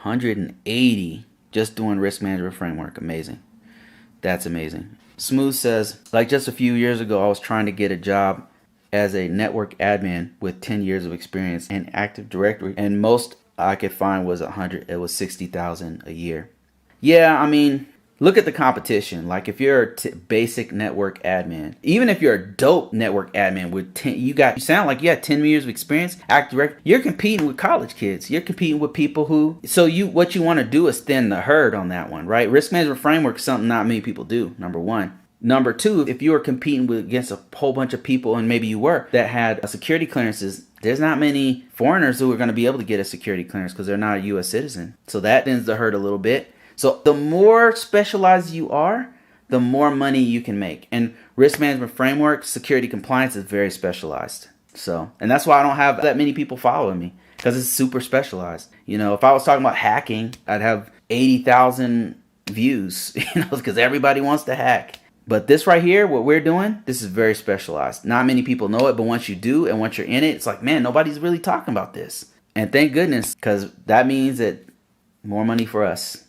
$180 just doing risk management framework. Amazing. That's amazing. Smooth says, like just a few years ago, I was trying to get a job as a network admin with 10 years of experience in Active Directory, and most I could find was 100. It was 60,000 a year. Yeah, I mean, look at the competition. Like if you're a basic network admin, even if you're a dope network admin with 10, you sound like you had 10 years of experience, Active Directory, you're competing with college kids. You're competing with people who, so what you want to do is thin the herd on that one, right? Risk management framework is something not many people do, number one. Number two, if you were competing against a whole bunch of people, and maybe you were, that had security clearances, there's not many foreigners who are going to be able to get a security clearance because they're not a U.S. citizen. So that thins the herd a little bit. So the more specialized you are, the more money you can make. And risk management framework, security compliance is very specialized. So, and that's why I don't have that many people following me, because it's super specialized. You know, if I was talking about hacking, I'd have 80,000 views, because everybody wants to hack. But this right here, what we're doing, this is very specialized. Not many people know it, but once you do and once you're in it, it's like, man, nobody's really talking about this. And thank goodness, because that means that more money for us.